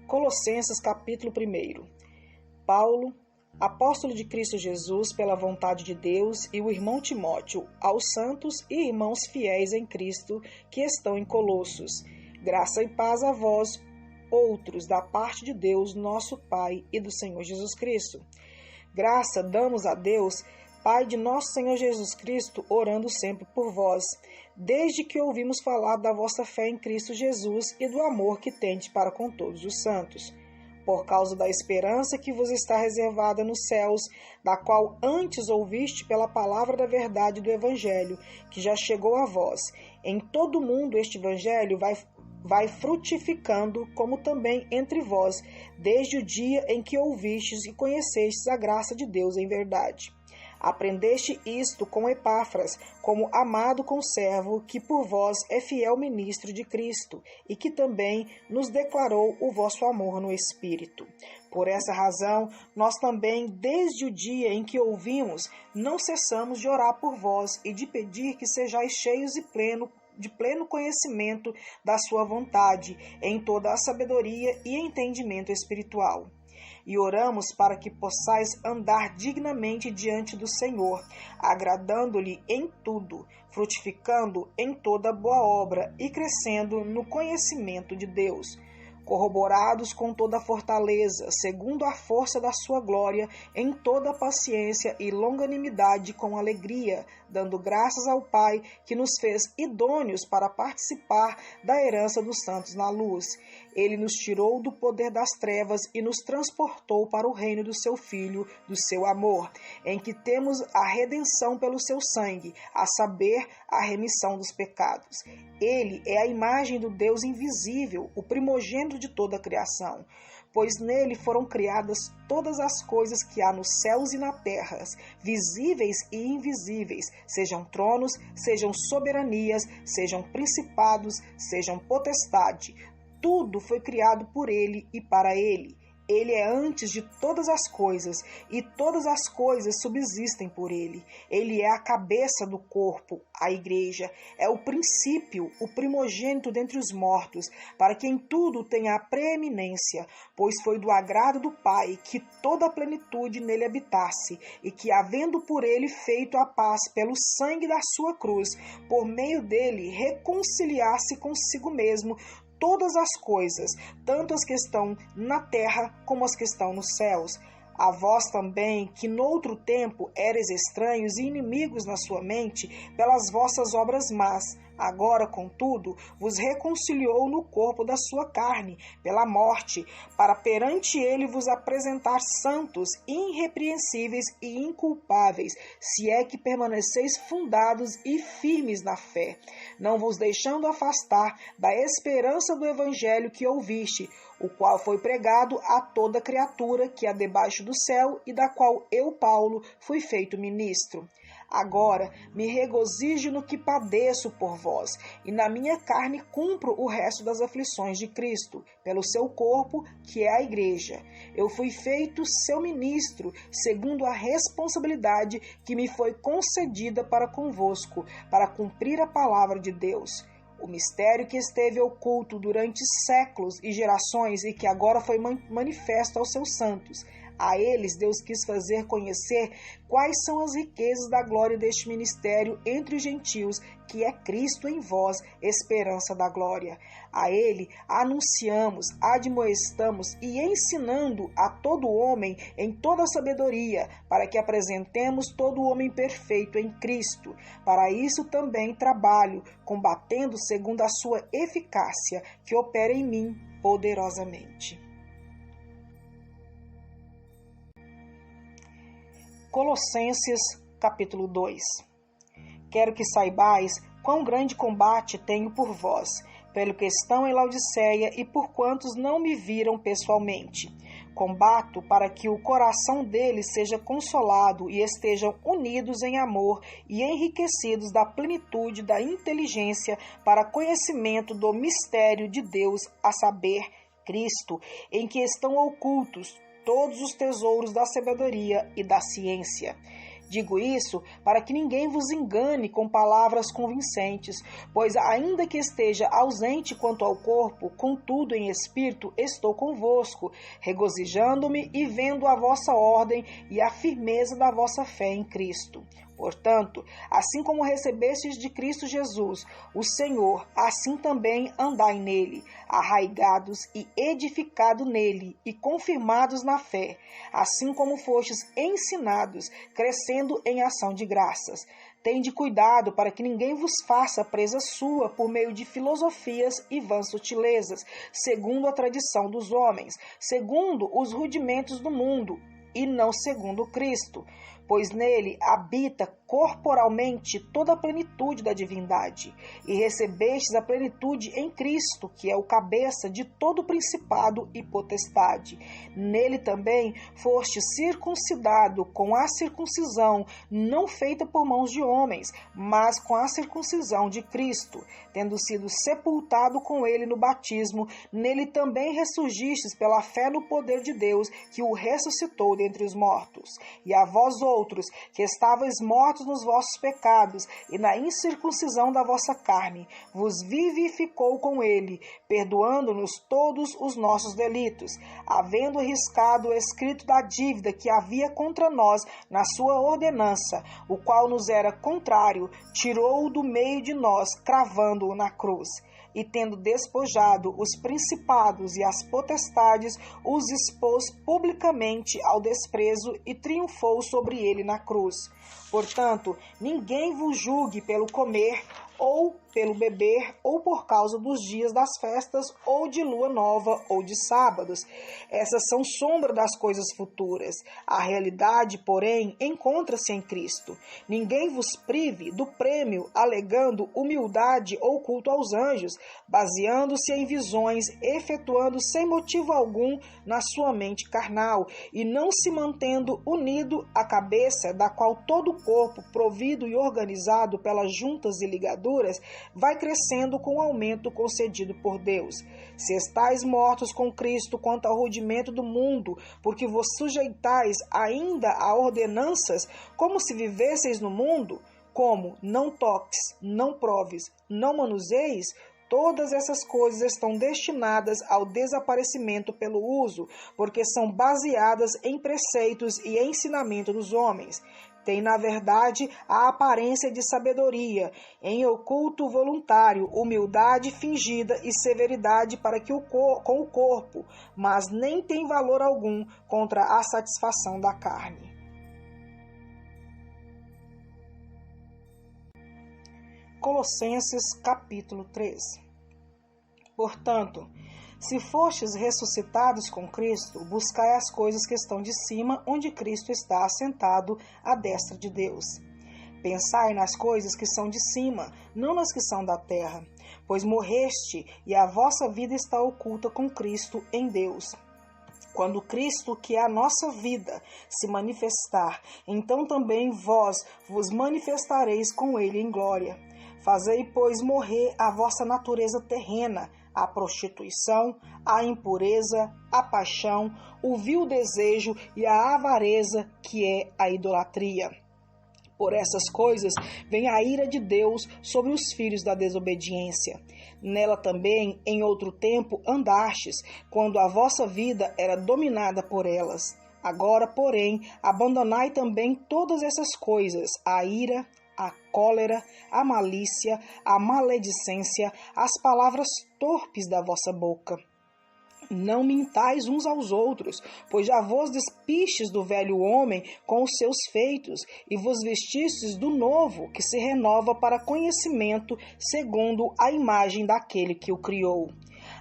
Colossenses capítulo 1. Paulo, apóstolo de Cristo Jesus pela vontade de Deus, e o irmão Timóteo, aos santos e irmãos fiéis em Cristo que estão em Colossos. Graça e paz a vós, outros, da parte de Deus, nosso Pai, e do Senhor Jesus Cristo. Graça damos a Deus, Pai de nosso Senhor Jesus Cristo, orando sempre por vós, desde que ouvimos falar da vossa fé em Cristo Jesus e do amor que tendes para com todos os santos, por causa da esperança que vos está reservada nos céus, da qual antes ouviste pela palavra da verdade do Evangelho, que já chegou a vós. Em todo o mundo este Evangelho vai frutificando, como também entre vós, desde o dia em que ouvistes e conhecestes a graça de Deus em verdade. Aprendeste isto com Epáfras, como amado conservo, que por vós é fiel ministro de Cristo, e que também nos declarou o vosso amor no Espírito. Por essa razão, nós também, desde o dia em que ouvimos, não cessamos de orar por vós e de pedir que sejais cheios de pleno conhecimento da sua vontade, em toda a sabedoria e entendimento espiritual. E oramos para que possais andar dignamente diante do Senhor, agradando-lhe em tudo, frutificando em toda boa obra e crescendo no conhecimento de Deus, corroborados com toda fortaleza, segundo a força da sua glória, em toda paciência e longanimidade com alegria, dando graças ao Pai que nos fez idôneos para participar da herança dos santos na luz. Ele nos tirou do poder das trevas e nos transportou para o reino do seu Filho, do seu amor, em que temos a redenção pelo seu sangue, a saber, a remissão dos pecados. Ele é a imagem do Deus invisível, o primogênito de toda a criação, pois nele foram criadas todas as coisas que há nos céus e na terra, visíveis e invisíveis, sejam tronos, sejam soberanias, sejam principados, sejam potestade. Tudo foi criado por ele e para ele. Ele é antes de todas as coisas, e todas as coisas subsistem por ele. Ele é a cabeça do corpo, a igreja. É o princípio, o primogênito dentre os mortos, para que em tudo tenha a preeminência, pois foi do agrado do Pai que toda a plenitude nele habitasse, e que, havendo por ele feito a paz pelo sangue da sua cruz, por meio dele reconciliasse consigo mesmo todas as coisas, tanto as que estão na terra como as que estão nos céus. A vós também, que noutro tempo eres estranhos e inimigos na sua mente, pelas vossas obras más, agora, contudo, vos reconciliou no corpo da sua carne, pela morte, para perante ele vos apresentar santos, irrepreensíveis e inculpáveis, se é que permaneceis fundados e firmes na fé, não vos deixando afastar da esperança do evangelho que ouviste, o qual foi pregado a toda criatura que há debaixo do céu e da qual eu, Paulo, fui feito ministro. Agora me regozijo no que padeço por vós, e na minha carne cumpro o resto das aflições de Cristo, pelo seu corpo, que é a igreja. Eu fui feito seu ministro, segundo a responsabilidade que me foi concedida para convosco, para cumprir a palavra de Deus. O mistério que esteve oculto durante séculos e gerações e que agora foi manifesto aos seus santos. A eles Deus quis fazer conhecer quais são as riquezas da glória deste ministério entre os gentios, que é Cristo em vós, esperança da glória. A ele anunciamos, admoestamos e ensinando a todo homem em toda sabedoria, para que apresentemos todo homem perfeito em Cristo. Para isso também trabalho, combatendo segundo a sua eficácia, que opera em mim poderosamente. Colossenses capítulo 2. Quero que saibais quão grande combate tenho por vós, pelo que estão em Laodiceia e por quantos não me viram pessoalmente. Combato para que o coração deles seja consolado e estejam unidos em amor e enriquecidos da plenitude da inteligência para conhecimento do mistério de Deus, a saber, Cristo, em que estão ocultos todos os tesouros da sabedoria e da ciência. Digo isso para que ninguém vos engane com palavras convincentes, pois ainda que esteja ausente quanto ao corpo, contudo em espírito estou convosco, regozijando-me e vendo a vossa ordem e a firmeza da vossa fé em Cristo. Portanto, assim como recebestes de Cristo Jesus, o Senhor, assim também andai nele, arraigados e edificados nele e confirmados na fé, assim como fostes ensinados, crescendo em ação de graças. Tende cuidado para que ninguém vos faça presa sua por meio de filosofias e vãs sutilezas, segundo a tradição dos homens, segundo os rudimentos do mundo, e não segundo Cristo, pois nele habita corporalmente toda a plenitude da divindade, e recebestes a plenitude em Cristo, que é o cabeça de todo principado e potestade. Nele também foste circuncidado com a circuncisão, não feita por mãos de homens, mas com a circuncisão de Cristo, tendo sido sepultado com ele no batismo, nele também ressurgistes pela fé no poder de Deus, que o ressuscitou dentre os mortos. E a vós outros, que estavais mortos nos vossos pecados e na incircuncisão da vossa carne, vos vivificou com ele, perdoando-nos todos os nossos delitos, havendo riscado o escrito da dívida que havia contra nós na sua ordenança, o qual nos era contrário, tirou-o do meio de nós, cravando-o na cruz. E tendo despojado os principados e as potestades, os expôs publicamente ao desprezo e triunfou sobre ele na cruz. Portanto, ninguém vos julgue pelo comer ou pelo beber, ou por causa dos dias das festas, ou de lua nova, ou de sábados. Essas são sombra das coisas futuras. A realidade, porém, encontra-se em Cristo. Ninguém vos prive do prêmio, alegando humildade ou culto aos anjos, baseando-se em visões, efetuando sem motivo algum na sua mente carnal, e não se mantendo unido à cabeça, da qual todo o corpo, provido e organizado pelas juntas e ligaduras, vai crescendo com o aumento concedido por Deus. Se estáis mortos com Cristo quanto ao rudimento do mundo, porque vos sujeitais ainda a ordenanças, como se vivesseis no mundo, como não toques, não proves, não manuseis, todas essas coisas estão destinadas ao desaparecimento pelo uso, porque são baseadas em preceitos e ensinamento dos homens. Tem, na verdade, a aparência de sabedoria, em oculto voluntário, humildade fingida e severidade para que com o corpo, mas nem tem valor algum contra a satisfação da carne. Colossenses capítulo 3. Portanto, se fostes ressuscitados com Cristo, buscai as coisas que estão de cima, onde Cristo está assentado à destra de Deus. Pensai nas coisas que são de cima, não nas que são da terra, pois morreste e a vossa vida está oculta com Cristo em Deus. Quando Cristo, que é a nossa vida, se manifestar, então também vós vos manifestareis com ele em glória. Fazei, pois, morrer a vossa natureza terrena, a prostituição, a impureza, a paixão, o vil desejo e a avareza, que é a idolatria. Por essas coisas vem a ira de Deus sobre os filhos da desobediência. Nela também, em outro tempo, andastes, quando a vossa vida era dominada por elas. Agora, porém, abandonai também todas essas coisas, a ira, a cólera, a malícia, a maledicência, as palavras torpes da vossa boca. Não mintais uns aos outros, pois já vos despistes do velho homem com os seus feitos, e vos vestistes do novo, que se renova para conhecimento, segundo a imagem daquele que o criou.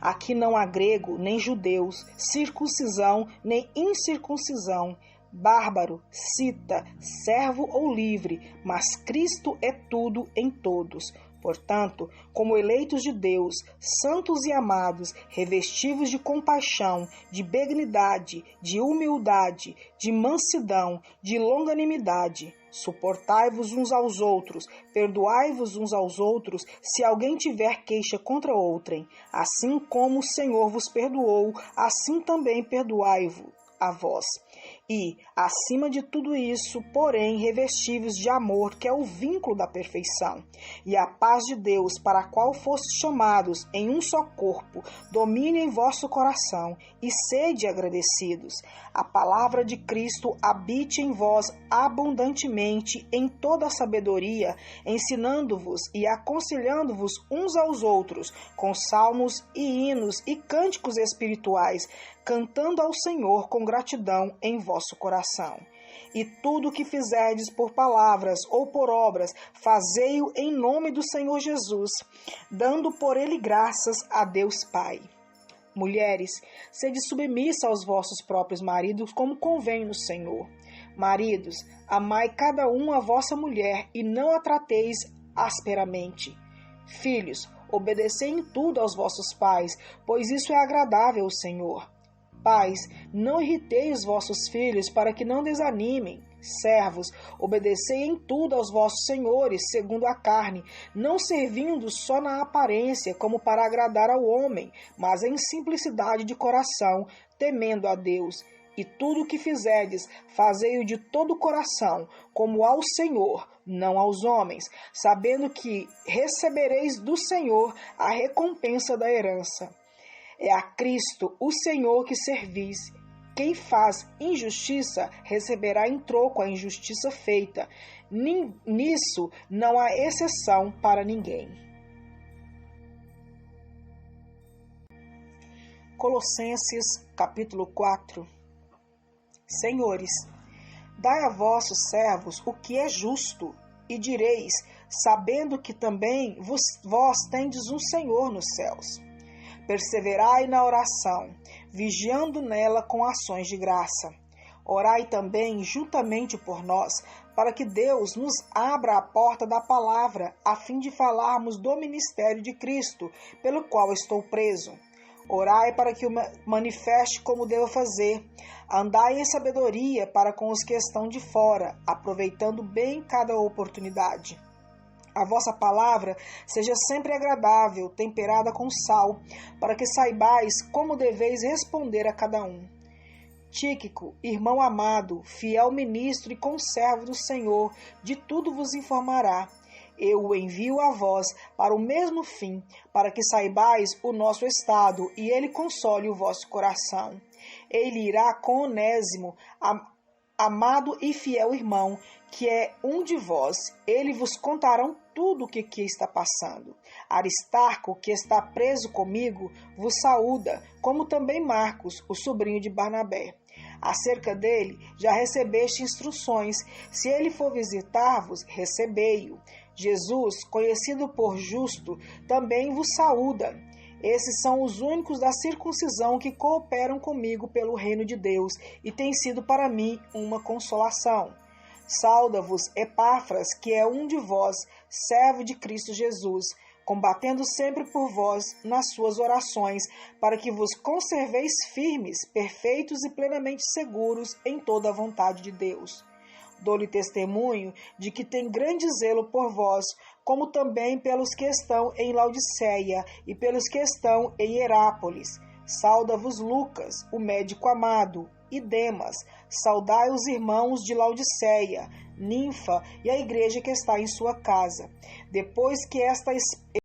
Aqui não há grego, nem judeus, circuncisão, nem incircuncisão, bárbaro, cita, servo ou livre, mas Cristo é tudo em todos. Portanto, como eleitos de Deus, santos e amados, revestivos de compaixão, de benignidade, de humildade, de mansidão, de longanimidade, suportai-vos uns aos outros, perdoai-vos uns aos outros, se alguém tiver queixa contra outrem. Assim como o Senhor vos perdoou, assim também perdoai-vos a vós. E, acima de tudo isso, porém, revestivos de amor, que é o vínculo da perfeição, e a paz de Deus, para a qual fostes chamados em um só corpo, domine em vosso coração, e sede agradecidos. A palavra de Cristo habite em vós abundantemente em toda a sabedoria, ensinando-vos e aconselhando-vos uns aos outros, com salmos e hinos e cânticos espirituais, cantando ao Senhor com gratidão em vosso coração. E tudo o que fizerdes por palavras ou por obras, fazei-o em nome do Senhor Jesus, dando por ele graças a Deus Pai. Mulheres, sede submissa aos vossos próprios maridos, como convém no Senhor. Maridos, amai cada um a vossa mulher, e não a trateis asperamente. Filhos, obedecei em tudo aos vossos pais, pois isso é agradável ao Senhor. Pais, não irritei os vossos filhos, para que não desanimem. Servos, obedecei em tudo aos vossos senhores, segundo a carne, não servindo só na aparência, como para agradar ao homem, mas em simplicidade de coração, temendo a Deus. E tudo o que fizerdes, fazei-o de todo o coração, como ao Senhor, não aos homens, sabendo que recebereis do Senhor a recompensa da herança. É a Cristo, o Senhor, que servis. Quem faz injustiça receberá em troco a injustiça feita. Nisso não há exceção para ninguém. Colossenses, capítulo 4. Senhores, dai a vossos servos o que é justo, e direis, sabendo que também vós tendes um Senhor nos céus. Perseverai na oração, vigiando nela com ações de graça. Orai também juntamente por nós, para que Deus nos abra a porta da palavra, a fim de falarmos do ministério de Cristo, pelo qual estou preso. Orai para que o manifeste como devo fazer. Andai em sabedoria para com os que estão de fora, aproveitando bem cada oportunidade. A vossa palavra seja sempre agradável, temperada com sal, para que saibais como deveis responder a cada um. Tíquico, irmão amado, fiel ministro e conservo do Senhor, de tudo vos informará. Eu o envio a vós para o mesmo fim, para que saibais o nosso estado e ele console o vosso coração. Ele irá com Onésimo, amado e fiel irmão, que é um de vós. Ele vos contarão tudo o que aqui está passando. Aristarco, que está preso comigo, vos saúda, como também Marcos, o sobrinho de Barnabé. Acerca dele, já recebeste instruções. Se ele for visitar-vos, recebei-o. Jesus, conhecido por justo, também vos saúda. Esses são os únicos da circuncisão que cooperam comigo pelo reino de Deus e tem sido para mim uma consolação. Sauda-vos Epáfras, que é um de vós, servo de Cristo Jesus, combatendo sempre por vós nas suas orações, para que vos conserveis firmes, perfeitos e plenamente seguros em toda a vontade de Deus. Dou-lhe testemunho de que tem grande zelo por vós, como também pelos que estão em Laodiceia e pelos que estão em Hierápolis. Sauda-vos Lucas, o médico amado, e Demas. Saudai os irmãos de Laodiceia, Ninfa e a igreja que está em sua casa. Depois que esta